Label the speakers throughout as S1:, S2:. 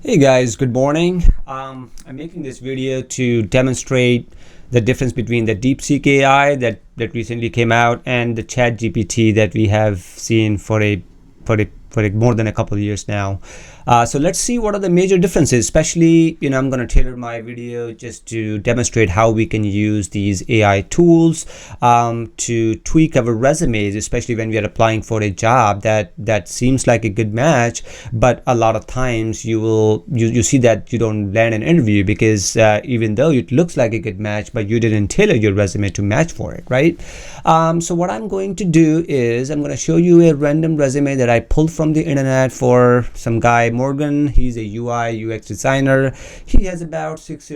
S1: Hey guys, good morning. I'm making this video to demonstrate the difference between the DeepSeek AI that recently came out and the ChatGPT that we have seen for more than a couple of years now. So let's see what are the major differences. Especially, I'm going to tailor my video just to demonstrate how we can use these AI tools to tweak our resumes, especially when we are applying for a job that seems like a good match, but a lot of times you see that you don't land an interview because even though it looks like a good match, but you didn't tailor your resume to match for it, right? So what I'm going to do is I'm going to show you a random resume that I pulled from the internet for some guy Morgan. He's a UI UX designer. He has about 6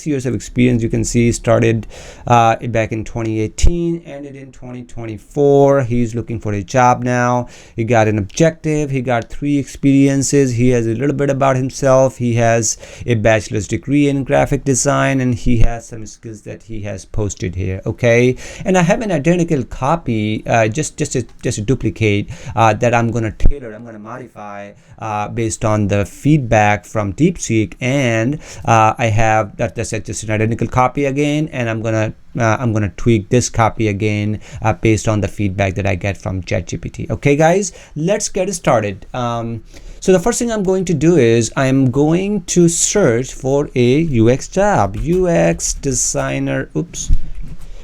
S1: years of experience. You can see he started back in 2018, ended in 2024. He's looking for a job now. He got an objective. He got 3 experiences. He has a little bit about himself. He has a bachelor's degree in graphic design, and he has some skills that he has posted here. Okay, and I have an identical copy, just a duplicate that I'm going to tailor. I'm going to modify based on the feedback from DeepSeek, and I have that's just an identical copy again, and I'm gonna tweak this copy again based on the feedback that I get from ChatGPT. Okay, guys, let's get started. So the first thing I'm going to do is I'm going to search for a UX job, UX designer. Oops.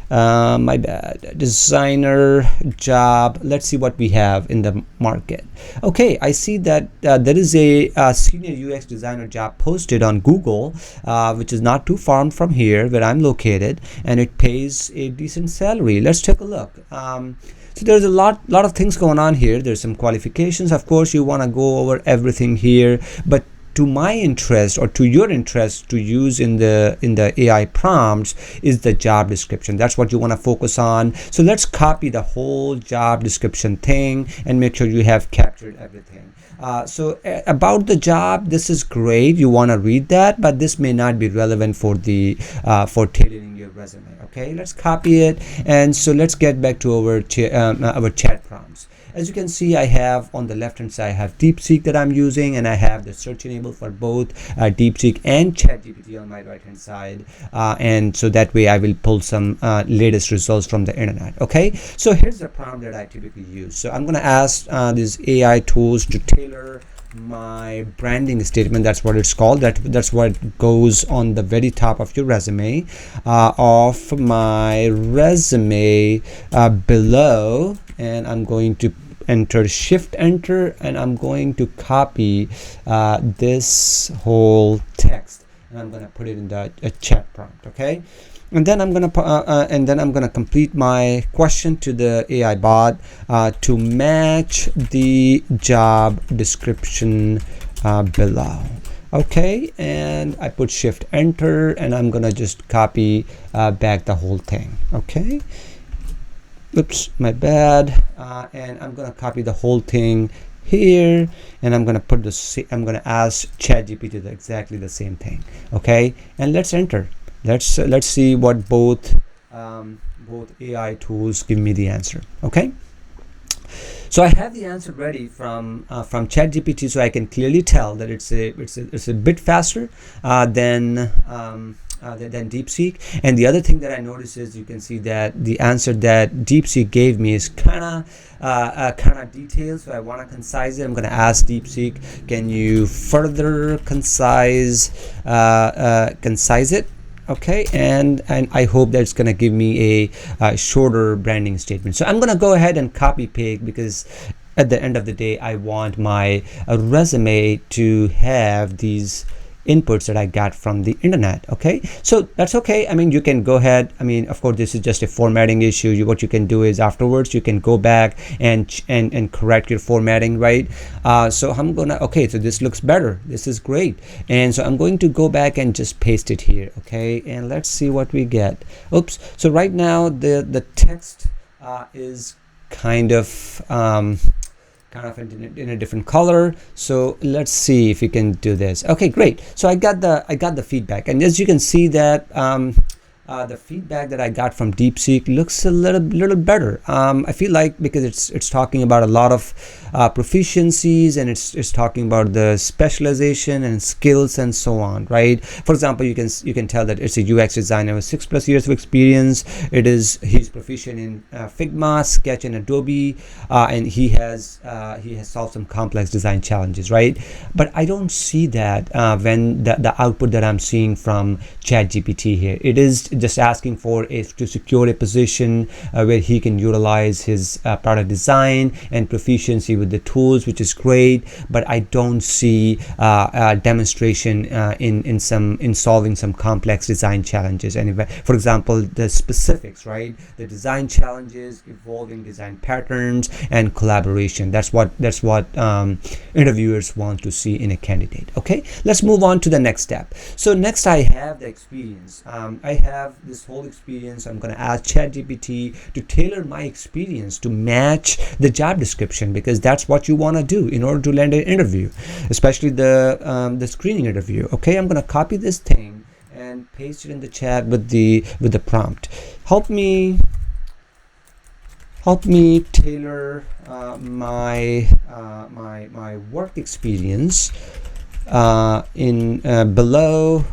S1: My bad. Designer job. Let's see what we have in the market. Okay, I see that there is a senior UX designer job posted on Google, which is not too far from here where I'm located, and it pays a decent salary. Let's take a look. So there's a lot of things going on here. There's some qualifications. Of course, you want to go over everything here, but to my interest or to your interest to use in the AI prompts is the job description. That's what you want to focus on. So let's copy the whole job description thing and make sure you have captured everything. So about the job, this is great. You want to read that, but this may not be relevant for for tailoring your resume. Okay, let's copy it, and so let's get back to our chat prompts. As you can see, I have on the left hand side, I have DeepSeek that I'm using, and I have the search enabled for both DeepSeek and ChatGPT on my right hand side, and so that way I will pull some latest results from the internet. Okay, so here's the prompt that I typically use. So I'm going to ask these AI tools to tailor my branding statement. That's what it's called. That's what goes on the very top of your resume. Of my resume below, and I'm going to shift enter, and I'm going to copy this whole text, and I'm going to put it in the chat prompt. Okay, and then I'm gonna complete my question to the AI bot to match the job description below. Okay, and I put shift enter, and I'm gonna just copy back the whole thing. Okay, oops, my bad. And I'm gonna copy the whole thing here, and I'm gonna ask ChatGPT exactly the same thing. Okay, and let's enter. Let's see what both AI tools give me the answer. Okay, so I have the answer ready from ChatGPT, so I can clearly tell that it's a bit faster than DeepSeek. And the other thing that I noticed is you can see that the answer that DeepSeek gave me is kind of detailed, so I want to concise it. I'm going to ask DeepSeek, can you further concise it? Okay, and I hope that it's going to give me a shorter branding statement. So I'm going to go ahead and copy paste, because at the end of the day I want my resume to have these inputs that I got from the internet. Okay, so that's okay. I mean, you can go ahead. I mean, of course, this is just a formatting issue. What you can do is afterwards you can go back and correct your formatting, right? So I'm gonna, okay, so this looks better. This is great. And so I'm going to go back and just paste it here. Okay, and let's see what we get. Oops. So right now the text is kind of in a different color. So let's see if we can do this. Okay, great. So I got the feedback, and as you can see that the feedback that I got from DeepSeek looks a little better. I feel like because it's talking about a lot of proficiencies, and it's talking about the specialization and skills and so on, right? For example, you can tell that it's a UX designer with 6+ years of experience. He's proficient in Figma, Sketch, and Adobe, and he has solved some complex design challenges, right? But I don't see that when the output that I'm seeing from ChatGPT here. It is just asking to secure a position where he can utilize his product design and proficiency with the tools, which is great. But I don't see a demonstration in solving some complex design challenges. And for example, the specifics, right? The design challenges, evolving design patterns, and collaboration. That's what interviewers want to see in a candidate. Okay, let's move on to the next step. So next, I have the experience. I have this whole experience. I'm going to ask ChatGPT to tailor my experience to match the job description, because that's what you want to do in order to land an interview, especially the screening interview. Okay, I'm going to copy this thing and paste it in the chat with the prompt. Help me tailor my work experience in below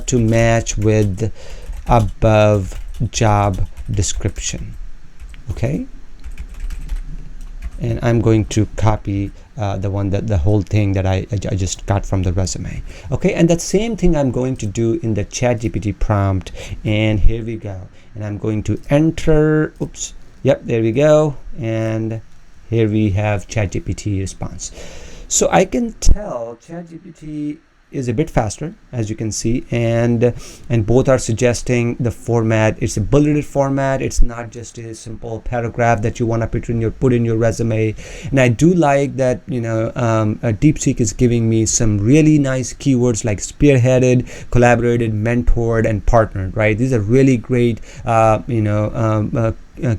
S1: to match with above job description. Okay, and I'm going to copy the whole thing that I just got from the resume. Okay, and that same thing I'm going to do in the ChatGPT prompt. And here we go. And I'm going to enter. Oops. Yep, there we go. And here we have ChatGPT response. So I can tell ChatGPT is a bit faster, as you can see, and both are suggesting the format. It's a bulleted format. It's not just a simple paragraph that you want to put in your resume. And I do like that, DeepSeek is giving me some really nice keywords like spearheaded, collaborated, mentored, and partnered, right? These are really great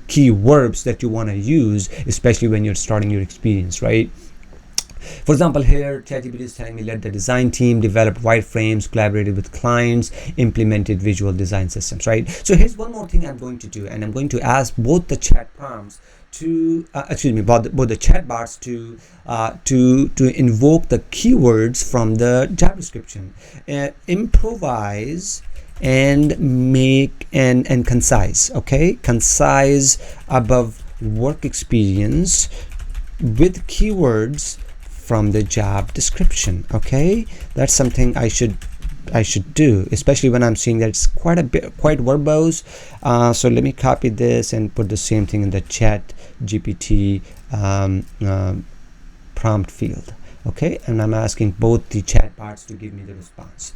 S1: key verbs that you want to use, especially when you're starting your experience, right? For example, here ChatGPT is telling me led the design team, developed wireframes, collaborated with clients, implemented visual design systems, right? So here's one more thing I'm going to do, and I'm going to ask both the chat prompts to both the chatbots to invoke the keywords from the job description, improvise and make and concise. Okay, concise above work experience with keywords from the job description. Okay, that's something I should do, especially when I'm seeing that it's quite verbose. So let me copy this and put the same thing in the chat GPT prompt field. Okay, and I'm asking both the chatbots to give me the response.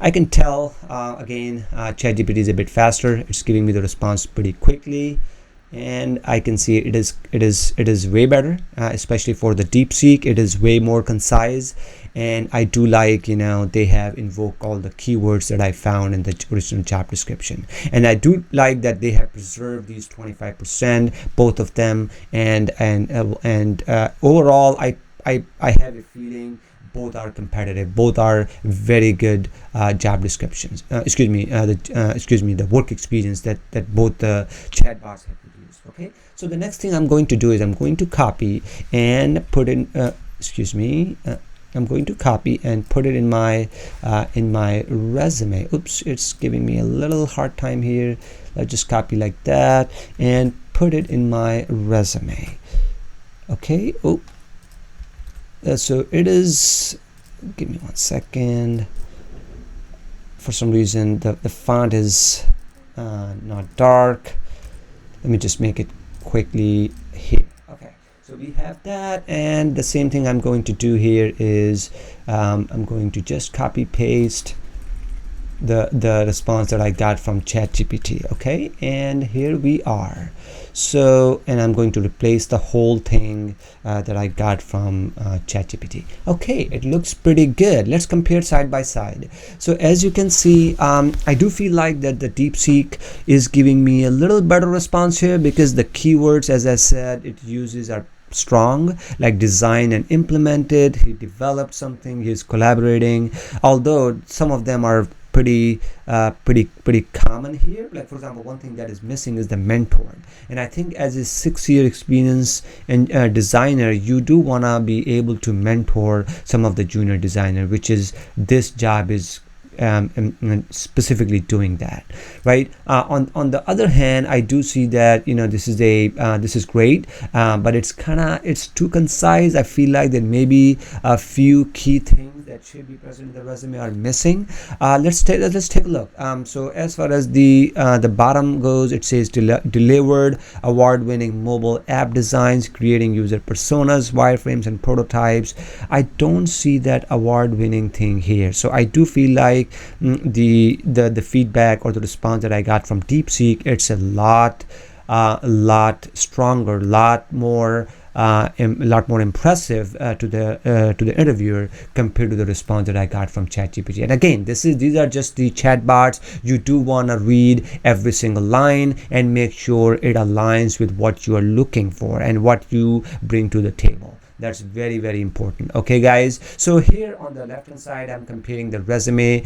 S1: I can tell again ChatGPT is a bit faster. It's giving me the response pretty quickly, and I can see it is way better, especially for the DeepSeek. It is way more concise, and I do like, they have invoked all the keywords that I found in the original job description. And I do like that they have preserved these 25%, both of them, and overall I have a feeling both are competitive. Both are very good job descriptions. The work experience that both the chatbots have produced. Okay, so the next thing I'm going to do is I'm going to copy and put in. I'm going to copy and put it in my resume. Oops, it's giving me a little hard time here. Let's just copy like that and put it in my resume. Okay. Oh. So it is, give me 1 second. For some reason the font is not dark. Let me just make it quickly here. Okay, so we have that, and the same thing I'm going to do here is I'm going to just copy paste the response that I got from ChatGPT. Okay, and here we are. So, and I'm going to replace the whole thing that I got from ChatGPT. Okay, it looks pretty good. Let's compare side by side. So as you can see, I do feel like that the DeepSeek is giving me a little better response here, because the keywords, as I said, it uses are strong, like design and implemented. He developed something, he's collaborating, although some of them are pretty common here. Like for example, one thing that is missing is the mentor, and I think as a 6-year experience and designer, you do want to be able to mentor some of the junior designer, which is this job is specifically doing that, right? On the other hand, I do see that this is great, but it's too concise. I feel like that maybe a few key things that should be present in the resume are missing. Let's take a look. So as far as the bottom goes, it says delivered award-winning mobile app designs, creating user personas, wireframes, and prototypes. I don't see that award-winning thing here. So I do feel like the feedback or the response that I got from DeepSeek, it's a lot stronger, a lot more impressive to the interviewer compared to the response that I got from ChatGPT. And again, these are just the chatbots. You do want to read every single line and make sure it aligns with what you are looking for and what you bring to the table. That's very, very important. Okay, guys. So here on the left hand side, I'm comparing the resume,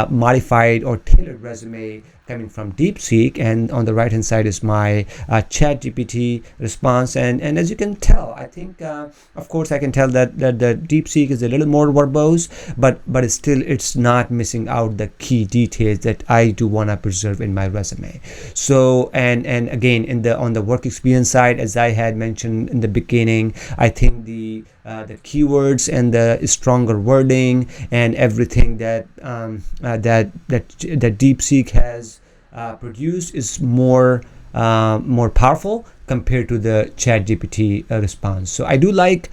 S1: modified or tailored resume coming from DeepSeek, and on the right hand side is my ChatGPT response. And as you can tell, I think of course I can tell that the DeepSeek is a little more verbose, but it's not missing out the key details that I do want to preserve in my resume. So and again, on the work experience side, as I had mentioned in the beginning, I think the keywords and the stronger wording and everything that DeepSeek has produced is more powerful compared to the ChatGPT response. So I do like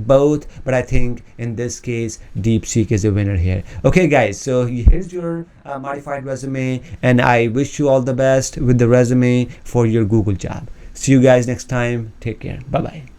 S1: both, but I think in this case DeepSeek is a winner here. Okay, guys, so here's your modified resume, and I wish you all the best with the resume for your Google job. See you guys next time. Take care. Bye bye.